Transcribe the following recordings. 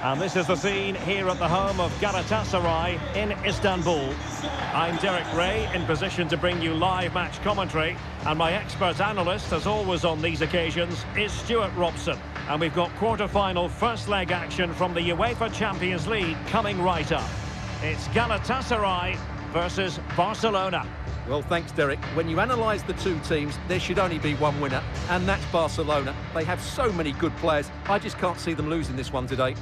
And this is the scene here at the home of Galatasaray in Istanbul. I'm Derek Ray, in position to bring you live match commentary. And my expert analyst, as always on these occasions, is Stuart Robson. And we've got quarter-final first leg action from the UEFA Champions League coming right up. It's Galatasaray versus Barcelona. Well, thanks, Derek. When you analyse the two teams, there should only be one winner, and that's Barcelona. They have so many good players. I just can't see them losing this one today.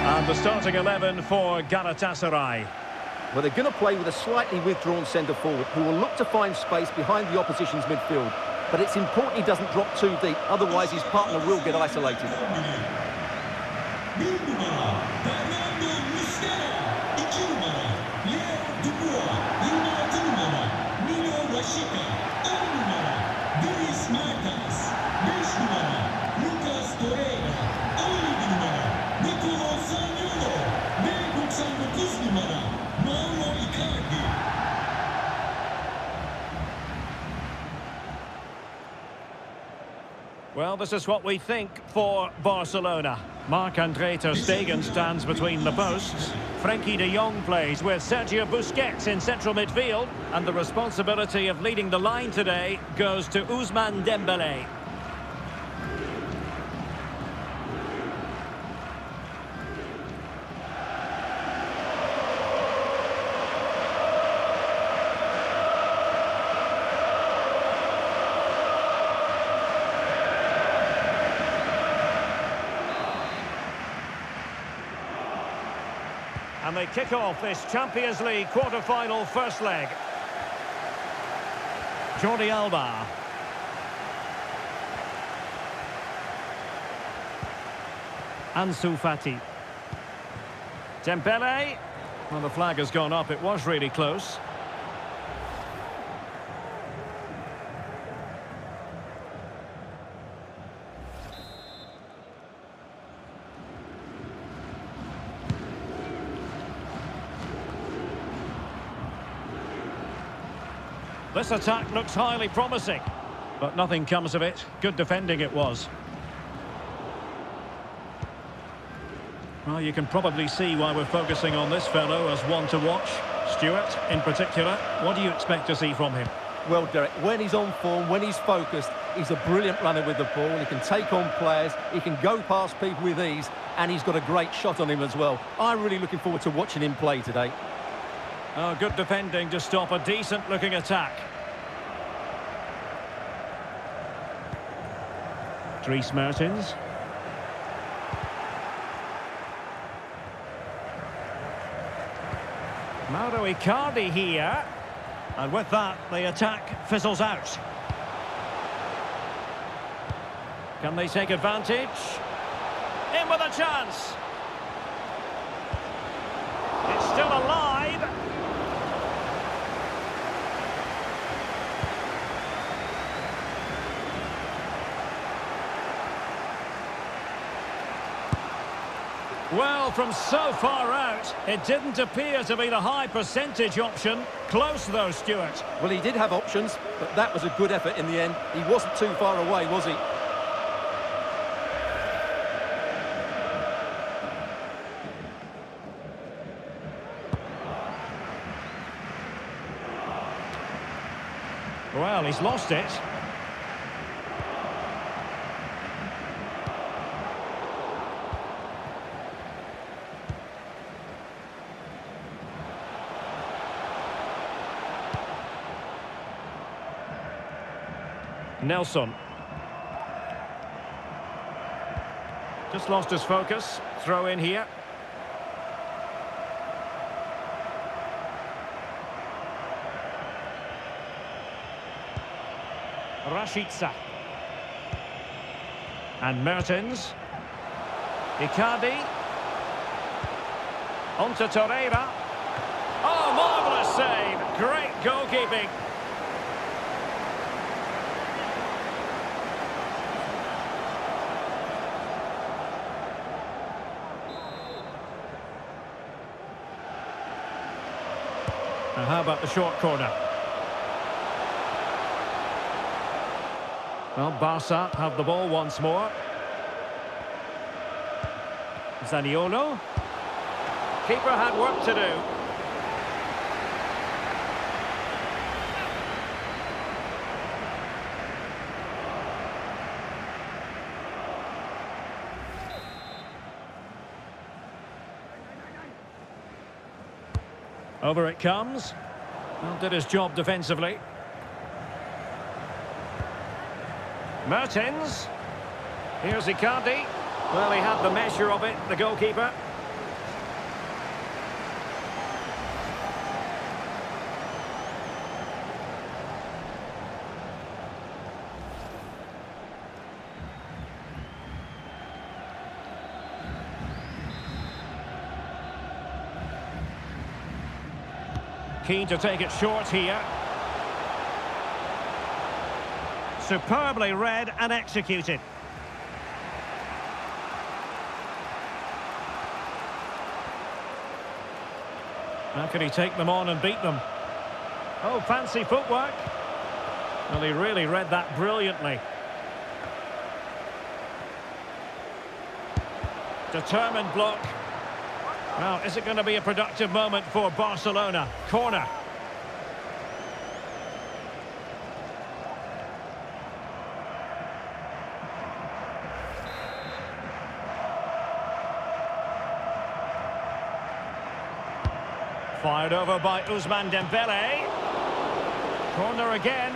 And the starting 11 for Galatasaray. Well, they're going to play with a slightly withdrawn centre-forward who will look to find space behind the opposition's midfield. But it's important he doesn't drop too deep, otherwise his partner will get isolated. Well, this is what we think for Barcelona. Marc-Andre ter Stegen stands between the posts. Frenkie de Jong plays with Sergio Busquets in central midfield. And the responsibility of leading the line today goes to Ousmane Dembele. And they kick off this Champions League quarter-final first leg. Jordi Alba. Ansu Fati. Dembele. Well, the flag has gone up. It was really close. This attack looks highly promising, but nothing comes of it. Good defending it was. Well, you can probably see why we're focusing on this fellow as one to watch. Stuart, in particular, what do you expect to see from him? Well, Derek, when he's on form, when he's focused, he's a brilliant runner with the ball. He can take on players, he can go past people with ease, and he's got a great shot on him as well. I'm really looking forward to watching him play today. Oh, good defending to stop a decent-looking attack. Dries Mertens. Mauro Icardi here. And with that, the attack fizzles out. Can they take advantage? In with a chance. It's still alive. Well, from so far out, it didn't appear to be the high percentage option. Close though, Stuart. Well, he did have options, but that was a good effort in the end. He wasn't too far away, was he? Well, he's lost it. Nelson. Just lost his focus. Throw in here. Rashica. And Mertens. Icardi. On to Torreira. Oh, marvellous save. Great goalkeeping. And how about the short corner? Well, Barca have the ball once more. Zaniolo. Keeper had work to do. Over it comes. Well, did his job defensively. Mertens. Here's Icardi. Well, he had the measure of it, the goalkeeper. Keen to take it short here. Superbly read and executed. How can he take them on and beat them? Oh, fancy footwork. Well, he really read that brilliantly. Determined block. Well, is it going to be a productive moment for Barcelona? Corner. Fired over by Ousmane Dembele. Corner again.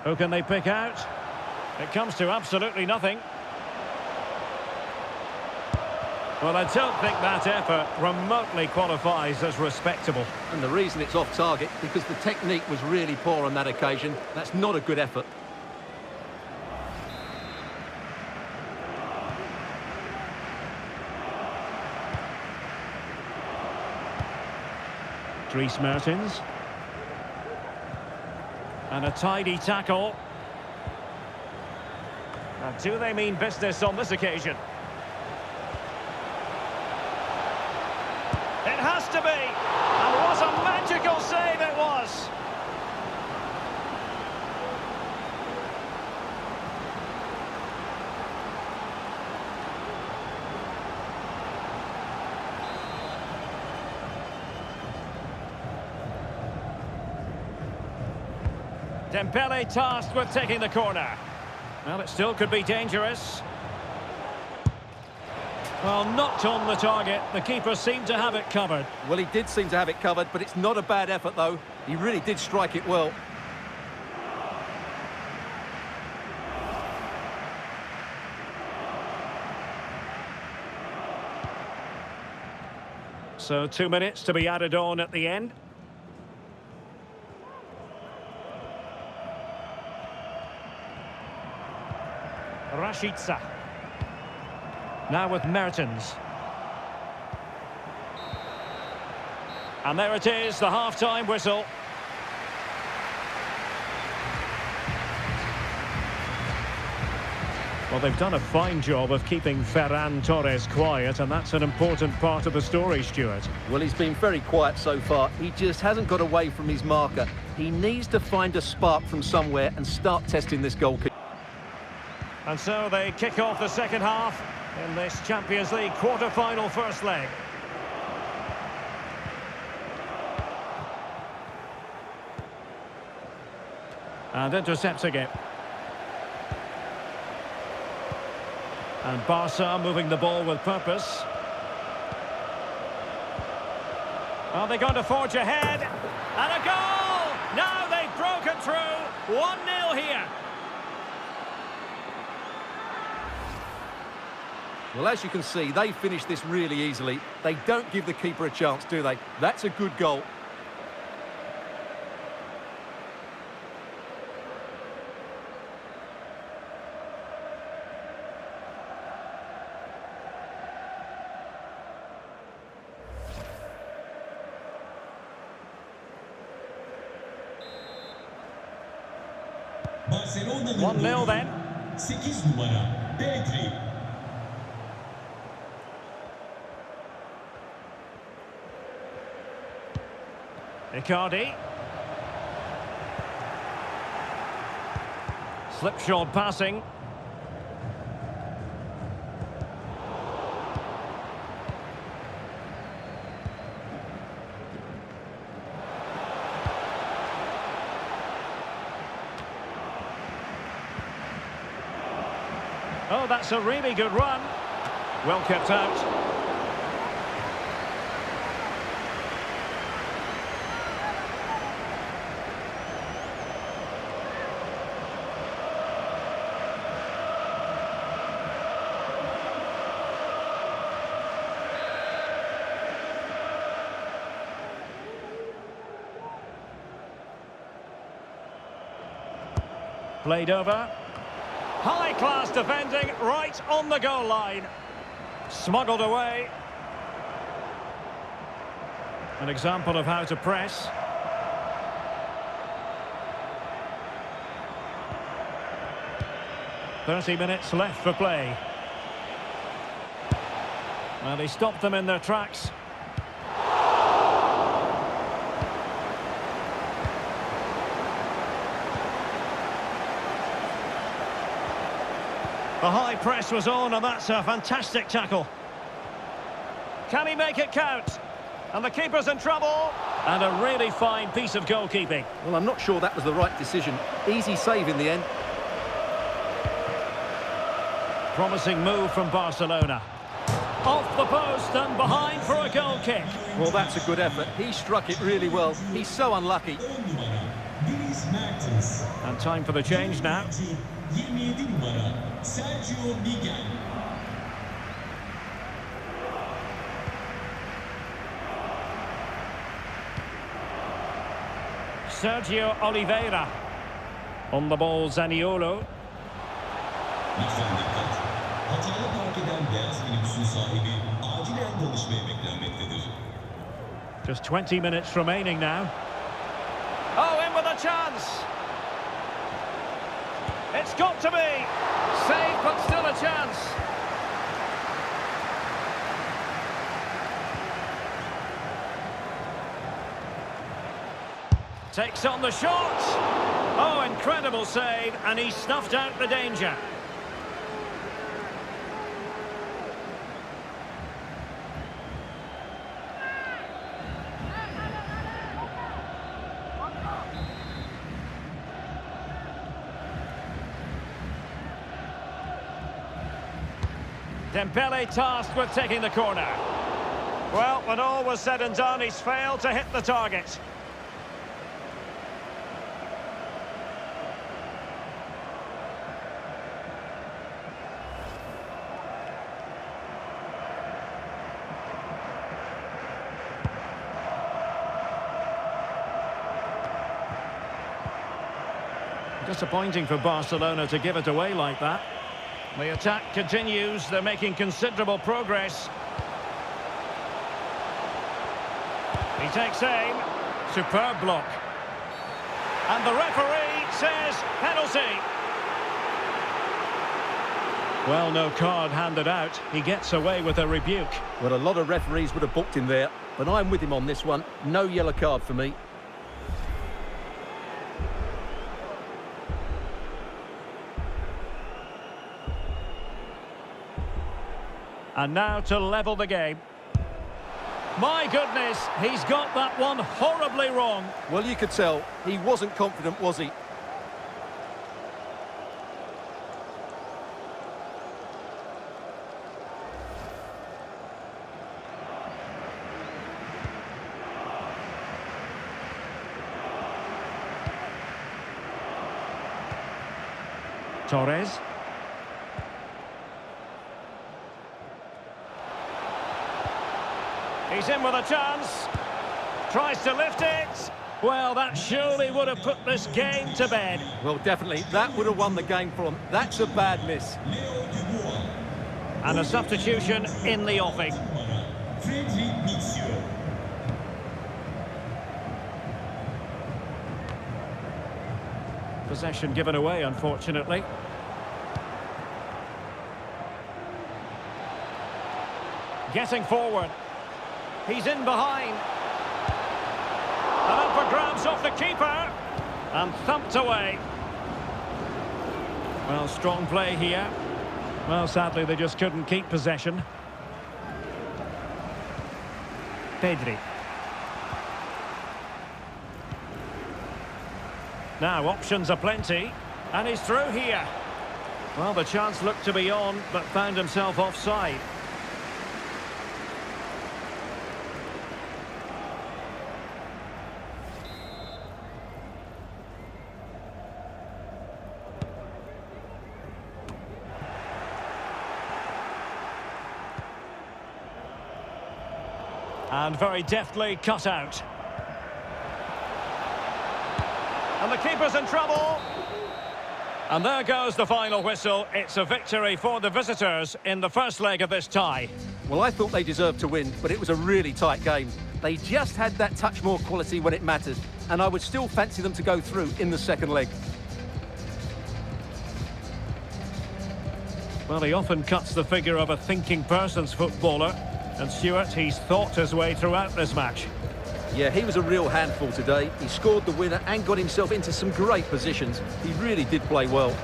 Who can they pick out? It comes to absolutely nothing. Well, I don't think that effort remotely qualifies as respectable. And the reason it's off target, because the technique was really poor on that occasion. That's not a good effort. Dries Mertens. And a tidy tackle. And do they mean business on this occasion? It has to be! And what a magical save it was! Dembele tasked with taking the corner. Well, it still could be dangerous. Well, not on the target. The keeper seemed to have it covered. Well, he did seem to have it covered, but it's not a bad effort, though. He really did strike it well. So 2 minutes to be added on at the end. Rashica. Now with Mertens. And there it is, the half-time whistle. Well, they've done a fine job of keeping Ferran Torres quiet, and that's an important part of the story, Stuart. Well, he's been very quiet so far. He just hasn't got away from his marker. He needs to find a spark from somewhere and start testing this goalkeeper. And so they kick off the second half in this Champions League quarter-final first leg. And intercepting it. And Barca moving the ball with purpose. Are they going to forge ahead? And a goal! Now they've broken through. 1-0 here. Well, as you can see, they finished this really easily. They don't give the keeper a chance, do they? That's a good goal. Barcelona'nın 1-0 then. 8 numara Pedri. Icardi. Slipshod passing. Oh, that's a really good run. Well kept out. Played over. High-class defending right on the goal line. Smuggled away. An example of how to press. "30 minutes left for play." And he stopped them in their tracks. The high press was on, and that's a fantastic tackle. Can he make it count? And the keeper's in trouble. And a really fine piece of goalkeeping. Well, I'm not sure that was the right decision. Easy save in the end. Promising move from Barcelona. Off the post and behind for a goal kick. Well, that's a good effort. He struck it really well. He's so unlucky. 10 numara Dries Mertens. And time for the change now. 27 numara Sergio Miguel. Sergio Oliveira. On the ball, Zaniolo. Lütfen dikkat. Hatalı park eden beyaz minibüsün sahibi acilen danışmaya beklenmektedir. Just 20 minutes remaining now. Oh, in with a chance. It's got to be. Saved, but still a chance. Takes on the shot. Oh, incredible save, and he snuffed out the danger. Dembele tasked with taking the corner. Well, when all was said and done, he's failed to hit the target. Disappointing for Barcelona to give it away like that. The attack continues, they're making considerable progress. He takes aim, superb block. And the referee says penalty. Well, no card handed out, he gets away with a rebuke. Well, a lot of referees would have booked him there, but I'm with him on this one. No yellow card for me. And now to level the game. My goodness, he's got that one horribly wrong. Well, you could tell. He wasn't confident, was he? Torres. He's in with a chance. Tries to lift it. Well, that surely would have put this game to bed. Well, definitely. That would have won the game for them. That's a bad miss. And a substitution in the offing. Possession given away, unfortunately. Getting forward. He's in behind. And up for grabs off the keeper. And thumped away. Well, strong play here. Well, sadly, they just couldn't keep possession. Pedri. Now, options are plenty. And he's through here. Well, the chance looked to be on, but found himself offside. And very deftly cut out. And the keeper's in trouble. And there goes the final whistle. It's a victory for the visitors in the first leg of this tie. Well, I thought they deserved to win, but it was a really tight game. They just had that touch more quality when it mattered, and I would still fancy them to go through in the second leg. Well, he often cuts the figure of a thinking person's footballer. And Stuart, he's thought his way throughout this match. Yeah, he was a real handful today. He scored the winner and got himself into some great positions. He really did play well.